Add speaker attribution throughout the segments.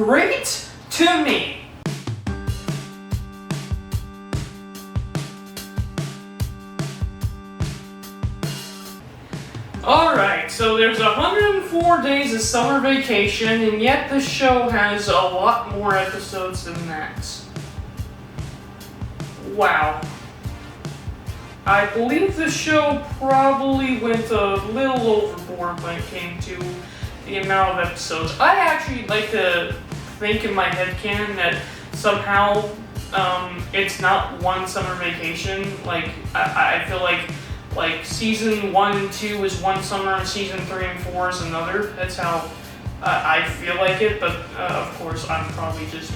Speaker 1: great to me. Alright, so there's 104 days of summer vacation, and yet the show has a lot more episodes than that. Wow. I believe the show probably went a little overboard when it came to the amount of episodes. I actually like to think in my headcanon that somehow it's not one summer vacation. Like, I feel like season 1 and 2 is one summer and season 3 and 4 is another. That's how I feel like it, but of course I'm probably just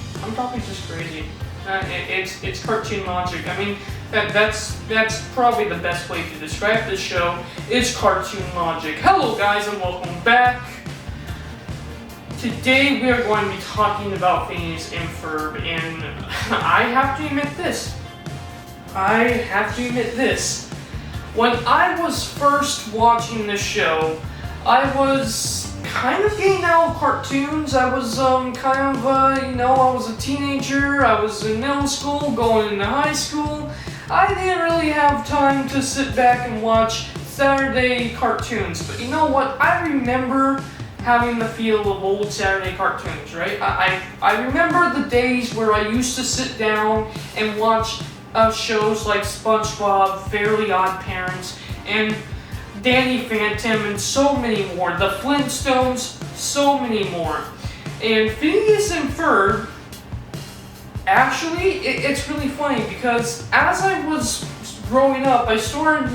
Speaker 1: crazy. It's cartoon logic. I mean, that's probably the best way to describe this show is cartoon logic. Hello guys and welcome back. Today we are going to be talking about Phineas and Ferb, and I have to admit this. When I was first watching the show, I was kind of getting out of cartoons. I was I was a teenager, I was in middle school, going into high school. I didn't really have time to sit back and watch Saturday cartoons. But you know what? I remember having the feel of old Saturday cartoons, right? I remember the days where I used to sit down and watch shows like SpongeBob, Fairly Odd Parents, and Danny Phantom, and so many more. The Flintstones, so many more. And Phineas and Ferb, actually, it's really funny because as I was growing up, I started,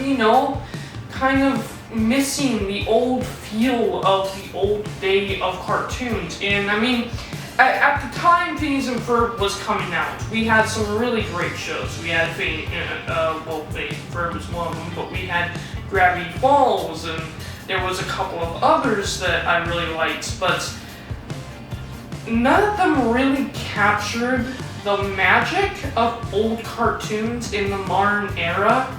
Speaker 1: kind of missing the old feel of the old day of cartoons. And I mean, at the time Phineas and Ferb was coming out, we had some really great shows. We had Phineas and Ferb was one of them, but we had Gravity Falls, and there was a couple of others that I really liked, but none of them really captured the magic of old cartoons in the modern era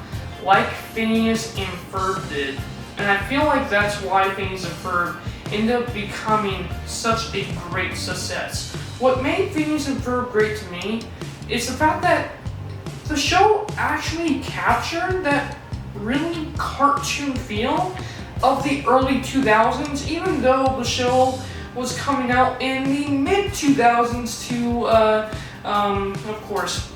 Speaker 1: like Phineas and Ferb did. And I feel like that's why Phineas and Ferb ended up becoming such a great success. What made Phineas and Ferb great to me is the fact that the show actually captured that really cartoon feel of the early 2000s, even though the show was coming out in the mid 2000s to, of course,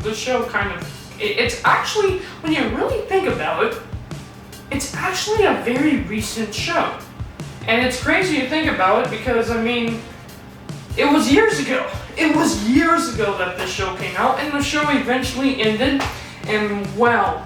Speaker 1: the show kind of, it's actually, when you really think about it, it's actually a very recent show. And it's crazy to think about it because, I mean, it was years ago. It was years ago that this show came out, and the show eventually ended. And wow,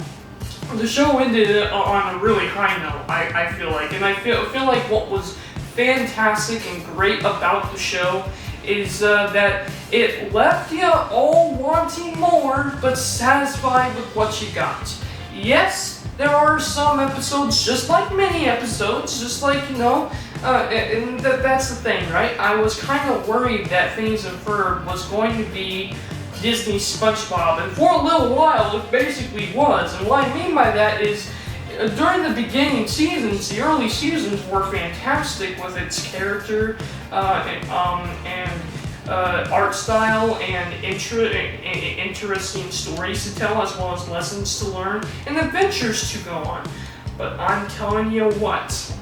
Speaker 1: the show ended on a really high note, I feel like. And I feel like what was fantastic and great about the show is that it left you all wanting more, but satisfied with what you got. Yes, there are some episodes, just like many episodes, just like, and that's the thing, right? I was kind of worried that Phineas and Ferb was going to be Disney's SpongeBob, and for a little while it basically was. And what I mean by that is, during the beginning seasons, the early seasons were fantastic with its character and art style and interesting stories to tell, as well as lessons to learn and adventures to go on. But I'm telling you what,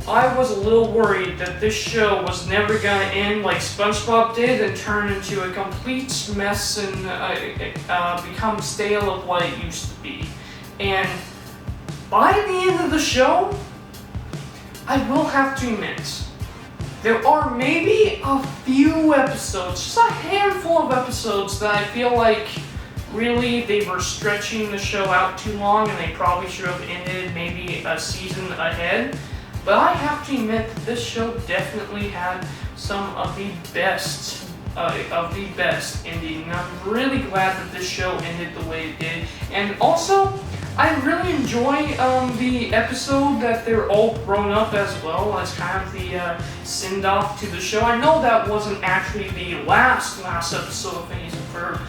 Speaker 1: I was a little worried that this show was never going to end like SpongeBob did and turn into a complete mess and become stale of what it used to be. And by the end of the show, I will have to admit, there are maybe a few episodes, just a handful of episodes, that I feel like really they were stretching the show out too long and they probably should have ended maybe a season ahead. But I have to admit that this show definitely had some of the best ending. And I'm really glad that this show ended the way it did. And also, I really enjoy the episode that they're all grown up as well, as kind of the send-off to the show. I know that wasn't actually the last episode of Phineas and Ferb,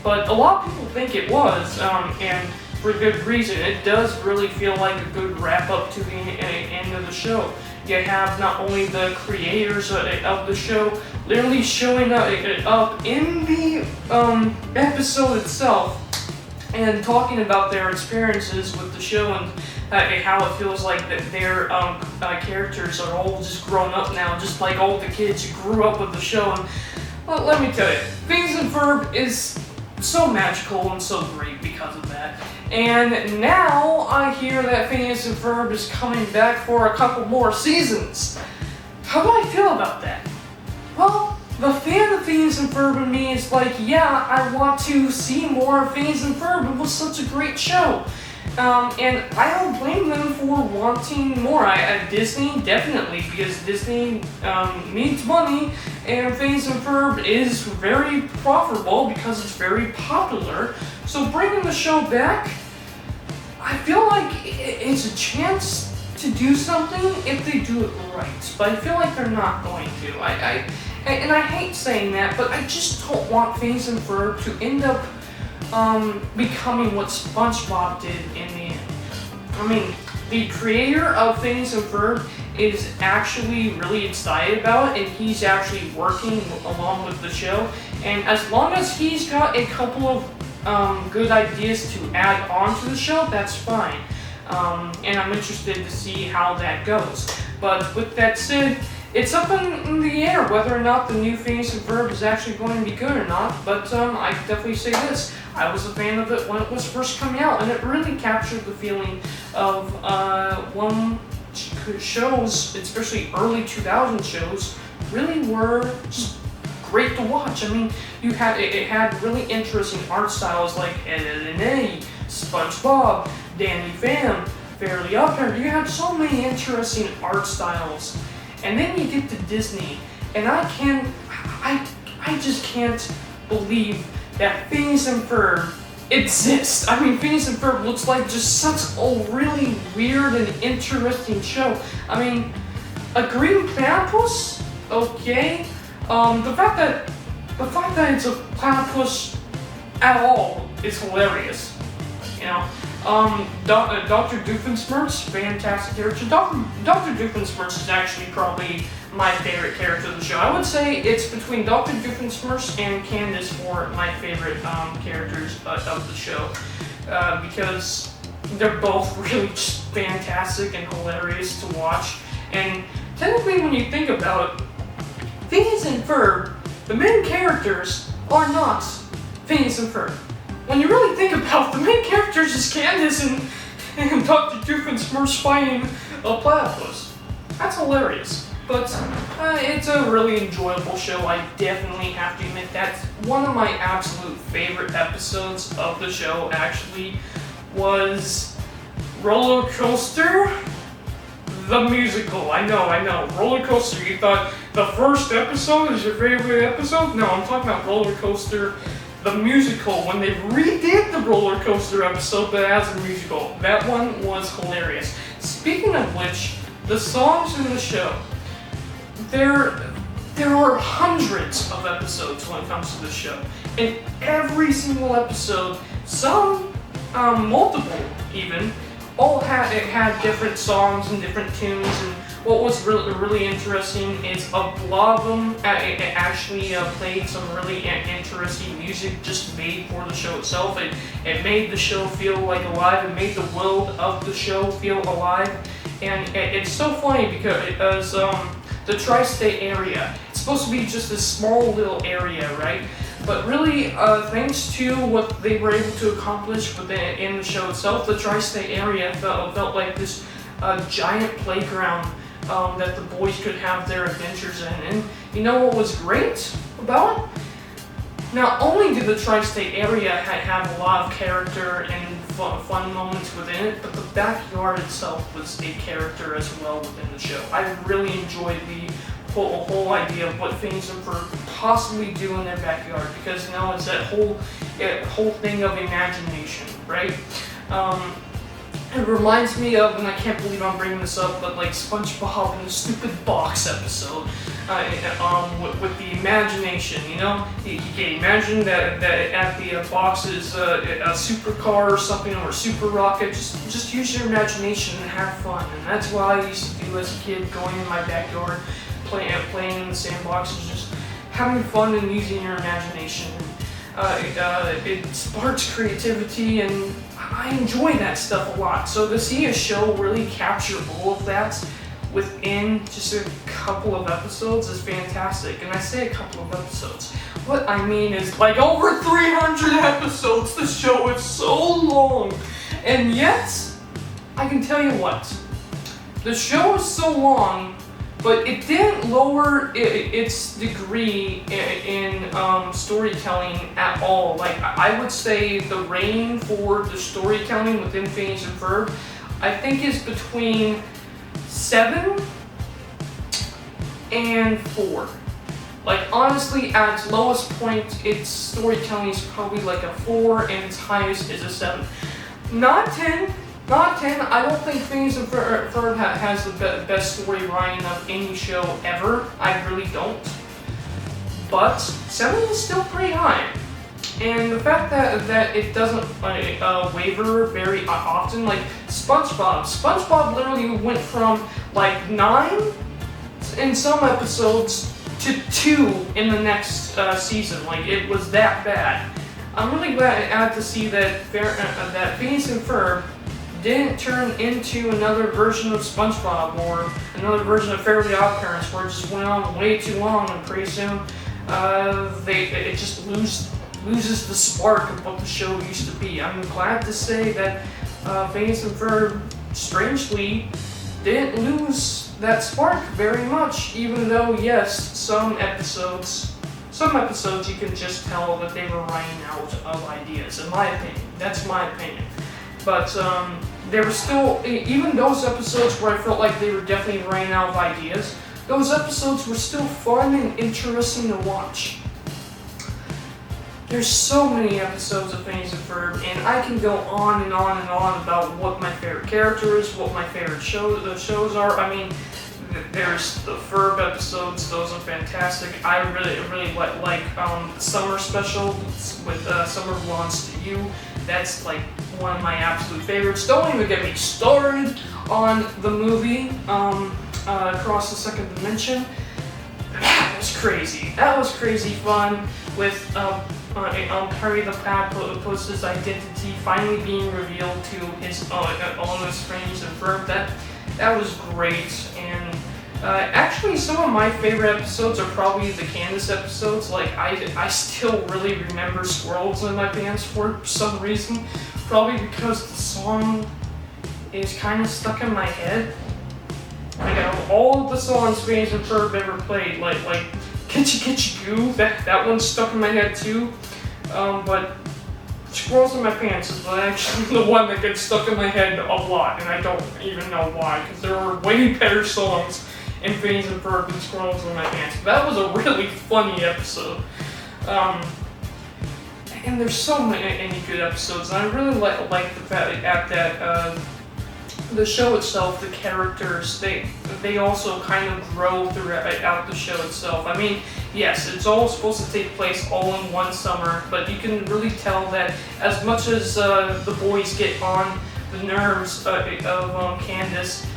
Speaker 1: but a lot of people think it was, and for good reason. It does really feel like a good wrap-up to the end of the show. You have not only the creators of the show literally showing up in the episode itself and talking about their experiences with the show and how it feels like that their characters are all just grown up now, just like all the kids who grew up with the show. And well, let me tell you, Phineas and Ferb is so magical and so great because of that. And now I hear that Phineas and Ferb is coming back for a couple more seasons. How do I feel about that? Well, the fan of Phineas and Ferb in me is like, yeah, I want to see more of Phineas and Ferb. It was such a great show. And I don't blame them for wanting more. Disney, definitely, because Disney needs money, and Phineas and Ferb is very profitable because it's very popular. So bringing the show back, I feel like it's a chance to do something if they do it right. But I feel like they're not going to. And I hate saying that, but I just don't want Phineas and Ferb to end up becoming what SpongeBob did in the end. I mean, the creator of Phineas and Ferb is actually really excited about it, and he's actually working along with the show. And as long as he's got a couple of good ideas to add on to the show, that's fine. And I'm interested to see how that goes. But with that said, it's up in the air whether or not the new Phineas and Ferb is actually going to be good or not, but I can definitely say this. I was a fan of it when it was first coming out, and it really captured the feeling of when shows, especially early 2000 shows, really were just great to watch. I mean, it had really interesting art styles like Ed, Edd n Eddy, SpongeBob, Danny Phantom, Fairly OddParents. You had so many interesting art styles. And then you get to Disney, and I just can't believe that Phineas and Ferb exists. I mean, Phineas and Ferb looks like just such a really weird and interesting show. I mean, a green platypus? Okay. The fact that it's a platypus at all is hilarious. You know. Dr. Doofenshmirtz, fantastic character. Dr. Doofenshmirtz is actually probably my favorite character of the show. I would say it's between Dr. Doofenshmirtz and Candace for my favorite characters of the show, because they're both really just fantastic and hilarious to watch. And technically, when you think about it, Phineas and Ferb, the main characters are not Phineas and Ferb. When you really think about it, the main characters is Candace and Dr. Doofenshmirtz fighting a platypus. That's hilarious. But it's a really enjoyable show. I definitely have to admit that's one of my absolute favorite episodes of the show actually was Roller Coaster, the musical. I know. Roller Coaster, you thought the first episode is your favorite episode? No, I'm talking about Roller Coaster, the musical, when they redid the Roller Coaster episode, but as a musical. That one was hilarious. Speaking of which, the songs in the show, there are hundreds of episodes when it comes to the show. And every single episode, some, multiple even, all had different songs and different tunes. And what was really interesting is a lot of them actually played some really interesting music just made for the show itself. It made the show feel like alive. It made the world of the show feel alive. And it's so funny because the tri-state area, it's supposed to be just a small little area, right? But really, thanks to what they were able to accomplish in the show itself, the tri-state area felt like this giant playground that the boys could have their adventures in. And you know what was great about it? Not only did the tri-state area have a lot of character and fun moments within it, but the backyard itself was a character as well within the show. I really enjoyed the whole idea of what Phineas and Ferb could possibly do in their backyard, because you know it's that whole thing of imagination, right? It reminds me of, and I can't believe I'm bringing this up, but like SpongeBob in the stupid box episode, with the imagination, you know? You can imagine that at the box is a supercar or something, or a super rocket. Just use your imagination and have fun, and that's what I used to do do as a kid, going in my backyard, playing in the sandbox, and just having fun and using your imagination. It sparks creativity, and I enjoy that stuff a lot. So to see a show really capture all of that within just a couple of episodes is fantastic. And I say a couple of episodes. What I mean is like over 300 episodes. The show is so long. And yet, I can tell you what, the show is so long, but it didn't lower its degree in storytelling at all. Like, I would say the rating for the storytelling within Phineas and Ferb, I think is between 7 and 4. Like, honestly, at its lowest point, its storytelling is probably like a 4, and its highest is a 7. Not 10. Not 10. I don't think Phineas and Ferb has the best story writing of any show ever. I really don't. But 7 is still pretty high. And the fact that it doesn't waver very often, like SpongeBob literally went from like 9 in some episodes to 2 in the next season. Like, it was that bad. I'm really glad to see that Phineas and Ferb didn't turn into another version of SpongeBob or another version of Fairly OddParents, where it just went on way too long, and pretty soon it just loses the spark of what the show used to be. I'm glad to say that Phineas and Ferb, strangely, didn't lose that spark very much, even though, yes, some episodes you can just tell that they were running out of ideas, in my opinion. That's my opinion. But there were still, even those episodes where I felt like they were definitely running out of ideas, those episodes were still fun and interesting to watch. There's so many episodes of Phineas and Ferb, and I can go on and on and on about what my favorite character is, what my favorite shows are. I mean, there's the Ferb episodes; those are fantastic. I really like the summer special with Summer Belongs to You. That's like one of my absolute favorites. Don't even get me started on the movie Across the Second Dimension. That was crazy. That was crazy fun with Perry the Platypus's identity finally being revealed to his owners, Phineas and Ferb. That was great. And actually, some of my favorite episodes are probably the Candace episodes. Like, I still really remember Squirrels in My Pants for some reason. Probably because the song is kind of stuck in my head. Like, out of all of the songs Phineas and Ferb ever played, like Kitchy Kitchy Goo, that one's stuck in my head too. But Squirrels in My Pants is actually the one that gets stuck in my head a lot, and I don't even know why, because there are way better songs in Phineas and Ferb than Squirrels in My Pants. But that was a really funny episode. And there's so many good episodes, and I really like the fact that the show itself, the characters, they also kind of grow throughout the show itself. I mean, yes, it's all supposed to take place all in one summer, but you can really tell that as much as the boys get on the nerves of Candace,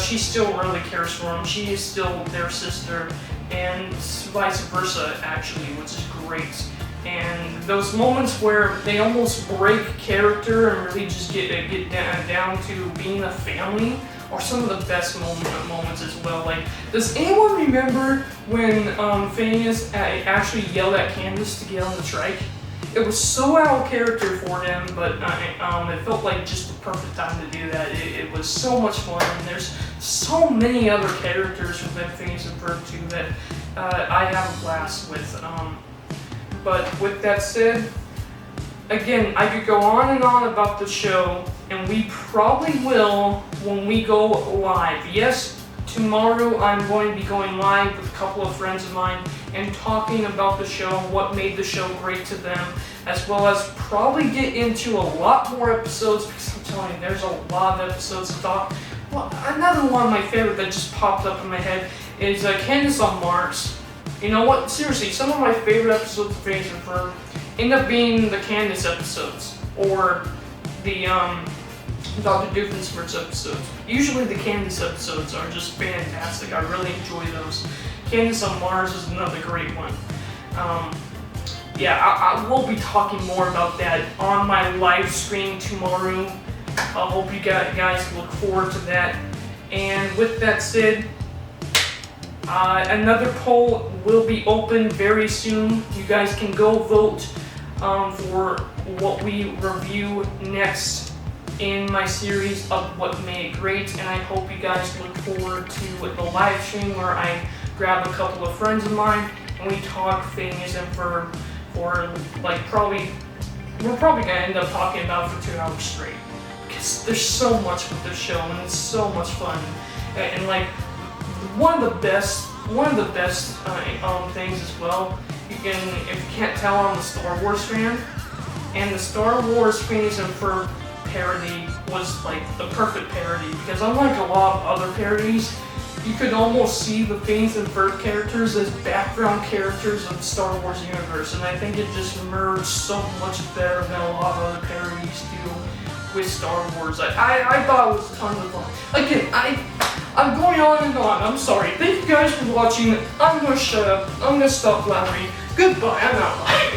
Speaker 1: she still really cares for them. She is still their sister, and vice versa, actually, which is great. And those moments where they almost break character and really just get down to being a family are some of the best moments as well. Like, does anyone remember when Phineas actually yelled at Candace to get on the trike? It was so out of character for him, but it felt like just the perfect time to do that. It was so much fun, and there's so many other characters within Phineas and Ferb too that I have a blast with. But with that said, again, I could go on and on about the show, and we probably will when we go live. Yes, tomorrow I'm going to be going live with a couple of friends of mine and talking about the show, what made the show great to them, as well as probably get into a lot more episodes, because I'm telling you, there's a lot of episodes to talk. Well, another one of my favorite that just popped up in my head is Candace on Mars. You know what? Seriously, some of my favorite episodes of Phineas and Ferb end up being the Candace episodes, or the Dr. Doofenshmirtz episodes. Usually the Candace episodes are just fantastic. I really enjoy those. Candace on Mars is another great one. Yeah, I will be talking more about that on my live stream tomorrow. I hope you guys look forward to that. And with that said, another poll will be open very soon. You guys can go vote for what we review next in my series of what made it great, and I hope you guys look forward to the live stream where I grab a couple of friends of mine and we talk Phineas and Ferb for we're probably gonna end up talking about it for 2 hours straight, because there's so much with this show and it's so much fun, and like one of the best things as well. If you can't tell, I'm a Star Wars fan, and the Star Wars Phineas and Ferb parody was like the perfect parody, because unlike a lot of other parodies, you could almost see the Phineas and Ferb characters as background characters of the Star Wars universe, and I think it just merged so much better than a lot of other parodies do with Star Wars. I thought it was tons of fun. Again, I'm going on and on. I'm sorry. Thank you guys for watching. I'm gonna shut up. I'm gonna stop blabbering. Goodbye. I'm out.